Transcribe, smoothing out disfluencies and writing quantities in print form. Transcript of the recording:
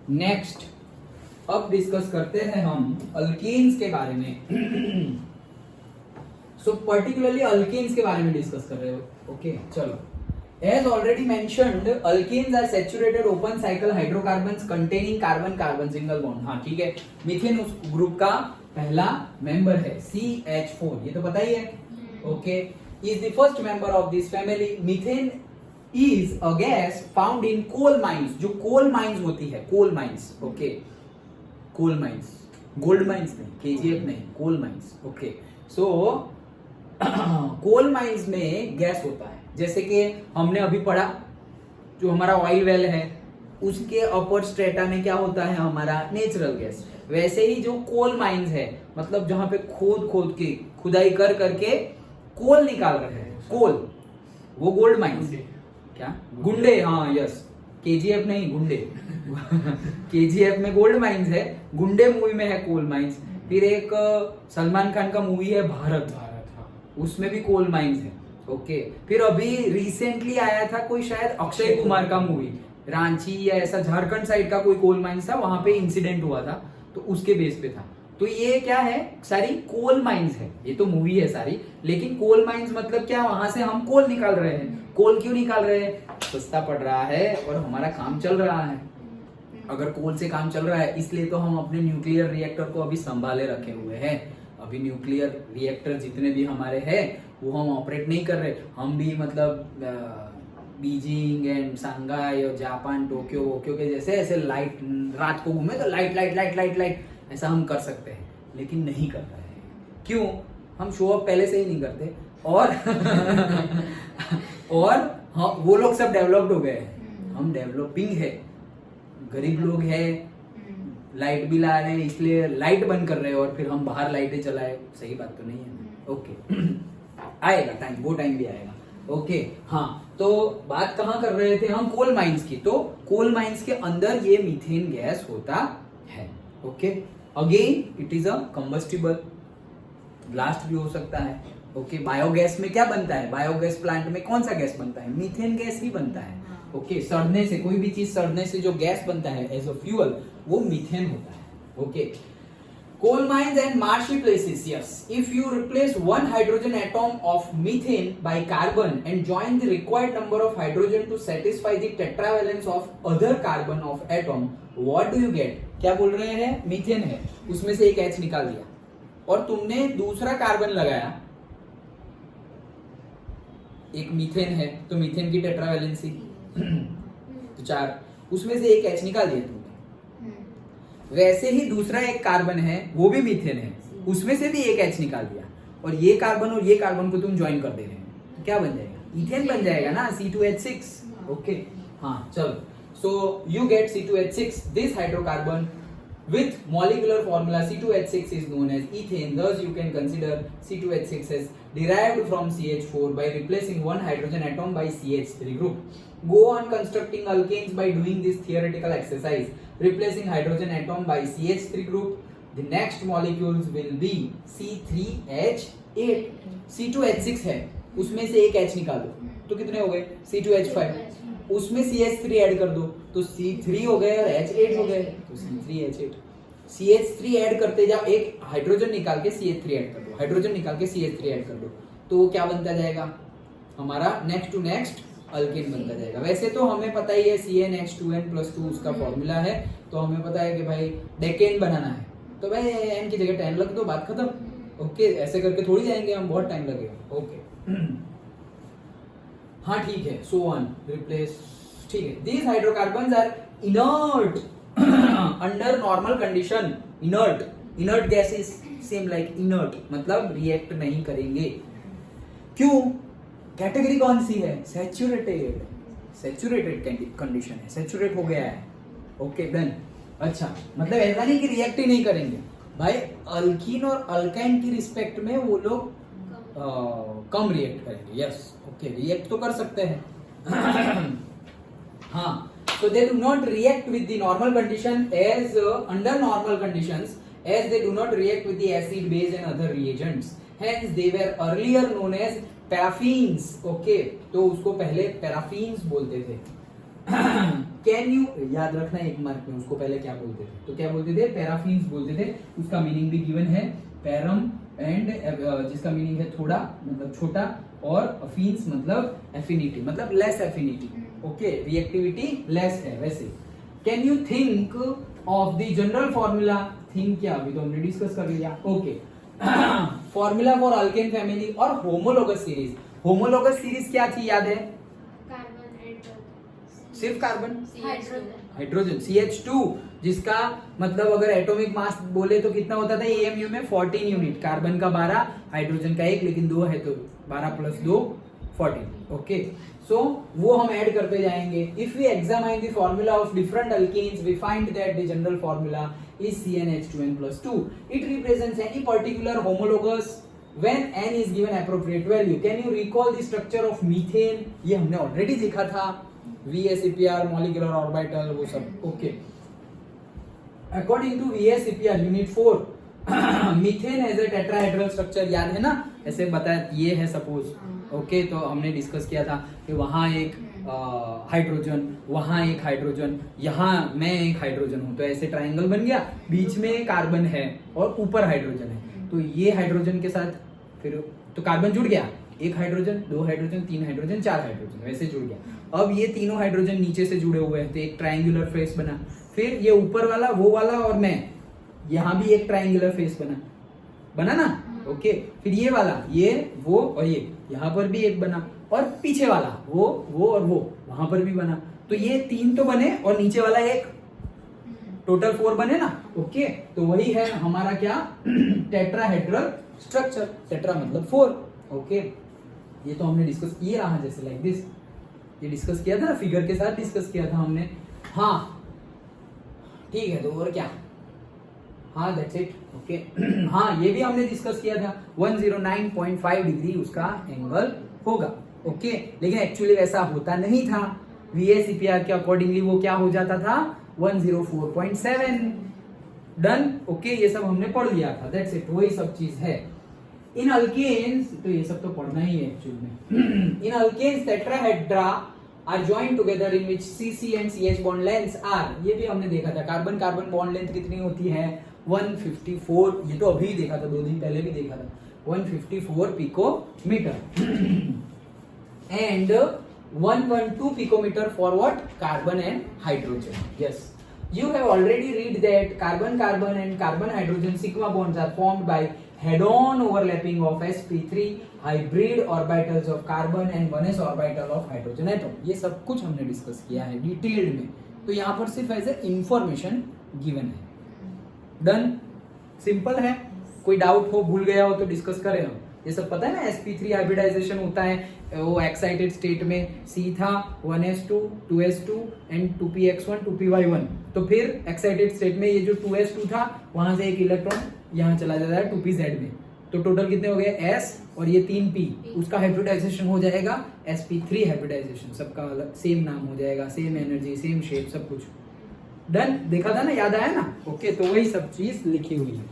Next अब discuss करते हैं हम अल्केन्स के बारे में। सो पर्टिकुलरली अल्केन्स के बारे में डिस्कस कर रहे हो। ओके चलो, as already mentioned alkanes are saturated open cycle hydrocarbons containing carbon carbon single bond. हाँ ठीक है, मीथेन उस ग्रुप का पहला मेंबर है CH4, ये तो पता ही है। Okay, is the first member of this family. Methane is a gas found in coal mines, जो कोल माइंस होती है, coal mines. Okay, coal mines, gold mines नहीं, KGF नहीं, coal mines. Okay, so coal mines में gas होता है, जैसे कि हमने अभी पढ़ा जो हमारा ऑयल वेल है उसके अपर स्ट्रेटा में क्या होता है, हमारा नेचुरल गैस। वैसे ही जो कोल माइंस है, मतलब जहां पे खोद खोद के खुदाई कर करके कोल निकाल रहे हैं, कोल, वो गोल्ड माइंस। क्या गुंडे, हाँ यस, KGF नहीं, गुंडे। KGF में गोल्ड माइंस है, गुंडे मूवी में है कोल माइंस। फिर एक सलमान खान का मूवी है भारत, उसमें भी कोल माइंस है। ओके, फिर अभी रिसेंटली आया था कोई शायद अक्षय कुमार का मूवी, रांची या ऐसा झारखंड साइड का कोई कोल माइंस था, वहां पे इंसिडेंट हुआ था, तो उसके बेस पे था। तो ये क्या है, सारी कोल माइंस है, ये तो मूवी है सारी, लेकिन कोल माइंस मतलब क्या, वहां से हम कोल निकाल रहे हैं। कोल क्यों निकाल रहे हैं, सस्ता पड़ रहा है और हमारा काम चल रहा है। अगर कोल से काम चल रहा है इसलिए तो हम अपने न्यूक्लियर रिएक्टर को अभी संभाले रखे हुए हैं। अभी न्यूक्लियर रिएक्टर जितने भी हमारे हैं वो हम ऑपरेट नहीं कर रहे, हम भी मतलब बीजिंग एंड शंघाई और जापान, टोक्यो वोक्यो के जैसे ऐसे लाइट, रात को घूमे तो light light light light light ऐसा हम कर सकते हैं, लेकिन नहीं कर रहे हैं। क्यों, हम शो ऑफ पहले से ही नहीं करते, और और हाँ, वो लोग सब डेवलप्ड हो गए हैं, हम डेवलपिंग है, गरीब लोग हैं, लाइट बिल आ रहे हैं इसलिए लाइट बंद कर रहे हैं और फिर हम बाहर लाइटें चलाए, सही बात तो नहीं है। ओके, आएगा टाइम, वो टाइम भी आएगा। ओके हाँ, तो बात कहाँ कर रहे थे हम, कोल माइंस की। तो कोल माइंस के अंदर ये मीथेन गैस होता है। Okay, again it is a combustible, blast भी हो सकता है। ओके, बायोगैस में क्या बनता है, बायोगैस प्लांट में कौन सा गैस बनता है, मीथेन गैस ही बनता है। ओके, सड़ने से, कोई भी चीज सड़ने से जो गैस बनता है एज अ फ्यूअल, वो मीथेन होता है। Okay, coal mines and marshy places, yes, if you replace one hydrogen atom of methane by carbon and join the required number of hydrogen to satisfy the tetravalence of other carbon of atom, what do you get? क्या बोल रहे हैं, methane है, उसमें से एक H निकाल दिया और तुमने दूसरा कार्बन लगाया, एक मीथेन है तो मीथेन की टेट्रावैलेंसी तो 4, उसमें से एक H निकाल दिया तुमने। वैसे ही दूसरा एक कार्बन है, वो भी मीथेन है, उसमें से भी एक H निकाल दिया, और ये कार्बन को तुम ज्वाइन कर दे रहे हो, तो क्या बन जाएगा, ईथेन बन जाएगा ना, C2H6। ओके हाँ चलो, so you get C2H6, this hydrocarbon with molecular formula C2H6 is known as ethane. Thus you can consider C2H6 as derived from CH4 by replacing one hydrogen atom by CH3 group. Go on constructing alkanes by doing this theoretical exercise, replacing hydrogen atom by CH3 group. The next molecules will be C3H8. C2H6 है, उसमें से एक H निकाल दो तो कितने हो गए, C2H5, उसमें CH3 ऐड कर दो तो C3 हो गए और H8 हो गए, तो C3H8। CH3 ऐड करते जाओ, एक हाइड्रोजन निकाल के CH3 ऐड कर दो, हाइड्रोजन निकाल के CH3 ऐड कर दो, तो क्या बनता जाएगा, हमारा नेक्स्ट टू नेक्स्ट अल्केन बनता जाएगा। वैसे तो हमें पता ही है CnH2n+2 उसका फॉर्मूला है, तो हमें पता है कि भाई डेकेन बनाना है, तो भाई n की जगह 10 रख दो, बात खत्म। ओके, ऐसे करके थोड़ी जाएंगे हम, बहुत टाइम लगेगा। ओके हाँ ठीक है, सो ऑन रिप्लेस, ठीक है। These hydrocarbons are inert under normal condition, inert gases same like inert, मतलब रिएक्ट नहीं करेंगे। क्यों, कैटेगरी कौन सी है, सैचुरेटेड कंडीशन है, सैचुरेट हो गया है। Okay done. अच्छा, मतलब ऐसा नहीं कि रिएक्ट ही नहीं करेंगे भाई, अल्कीन और अल्काइन की रिस्पेक्ट में वो लोग कम रिएक्ट करेंगे। यस, ओके, रिएक्ट तो कर सकते हैं। हाँ, so they do not react with the normal condition as under normal conditions, as they do not react with the acid, base and other reagents. Hence they were earlier known as paraffins. Okay, तो उसको पहले paraffins बोलते थे। Can you, याद रखना एक mark में उसको पहले क्या बोलते थे, तो क्या बोलते थे, पैराफिन्स बोलते थे, उसका मीनिंग भी गिवन है, पैरम एंड जिसका मीनिंग है थोड़ा मतलब छोटा, और अफिन्स मतलब एफिनिटी मतलब less affinity, okay, reactivity less है वैसे। Can you think of the general formula, think क्या, अभी तो हमने डिस्कस कर लिया, okay. Formula for alkane family और होमोलोगस सीरीज, होमोलोगस सीरीज क्या थी याद है, सिर्फ कार्बन, हाइड्रोजन CH2, जिसका मतलब अगर एटॉमिक मास बोले तो कितना होता था EMU में 14 यूनिट, कार्बन का 12, हाइड्रोजन का 1, लेकिन 2 है तो 12 + 2 14, ओके। सो वो हम ऐड करते जाएंगे। If we examine the formula of different alkanes we find that the general formula is CnH2n+2. It represents any particular homologous when n is given appropriate value. Can you recall the structure of methane? ये हमने already देखा था, VSEPR, molecular orbital, वो सब, okay. According to VSEPR Unit 4, methane has a tetrahedral structure, याद है ना, ऐसे बताया, ये है सपोज, ओके, तो हमने डिस्कस किया था कि वहां एक हाइड्रोजन, वहां एक हाइड्रोजन, यहाँ मैं एक हाइड्रोजन हूं, तो ऐसे ट्रायंगल बन गया, बीच में कार्बन है और ऊपर हाइड्रोजन है, तो ये हाइड्रोजन के साथ फिर तो कार्बन जुड़ गया, एक हाइड्रोजन, 2 हाइड्रोजन, 3 हाइड्रोजन, 4 हाइड्रोजन, वैसे जुड़ गया। अब ये तीनों हाइड्रोजन नीचे से जुड़े हुए हैं तो एक ट्रायंगुलर फेस बना, फिर ये ऊपर वाला, वो वाला और मैं, यहाँ भी एक ट्रायंगुलर फेस बना ना, ओके। फिर ये वाला, ये वो और ये, यहाँ पर भी एक बना, और पीछे वाला वो और वो वहां पर भी बना, तो ये 3 तो बने और नीचे वाला एक, टोटल 4 बने ना, ओके। तो वही है हमारा क्या, टेट्राहेड्रल स्ट्रक्चर, टेट्रा मतलब 4, ओके। ये तो हमने डिस्कस, ये रहा जैसे लाइक दिस, ये डिस्कस किया था ना, फिगर के साथ डिस्कस किया था हमने, हाँ ठीक है, तो और क्या, हाँ दैट्स इट, ओके। हाँ ये भी हमने डिस्कस किया था, 109.5 डिग्री उसका एंगल होगा, ओके, लेकिन एक्चुअली वैसा होता नहीं था, VSEPR के अकॉर्डिंगली वो क्या हो जाता था, 104.7, डन, ओके। ये सब हमने पढ़ लिया था, दैट्स इट, वही सब चीज है। इन अल्केन्स, तो ये सब तो पढ़ना ही है एक्चुअली में। In alkanes tetrahedra are joined together in which CC and CH bond lengths are, ये भी हमने देखा था, कार्बन कार्बन बॉन्ड लेंथ कितनी होती है, 154, ये तो अभी देखा था, 2 दिन पहले भी देखा था, 154 picometer and 112 picometer for what, carbon and hydrogen, yes. You have already read that carbon-carbon and carbon-hydrogen sigma bonds are formed by head-on overlapping of sp3 hybrid orbitals of carbon and 1s orbital of hydrogen atom. ये सब कुछ हमने discuss किया है detailed में, तो यहाँ पर सिर्फ एज ए इंफॉर्मेशन गिवन है, डन, सिंपल है। कोई डाउट हो, भूल गया हो तो डिस्कस करें हम, ये सब पता है ना, sp3 हाइब्रिडाइजेशन होता है, वो एक्साइटेड स्टेट में C था 1s2 2s2 and 2px1 2py1, तो फिर एक्साइटेड स्टेट में ये जो 2s2 था वहां से एक इलेक्ट्रॉन यहाँ चला जाता है 2pz में, तो टोटल कितने हो गए s और ये 3p, उसका हाइब्रिडाइजेशन हो जाएगा sp3 हाइब्रिडाइजेशन, सबका अलग सेम नाम हो जाएगा, सेम एनर्जी, सेम शेप, सब कुछ डन, देखा था ना, याद आया ना, ओके। तो वही सब चीज लिखी हुई है।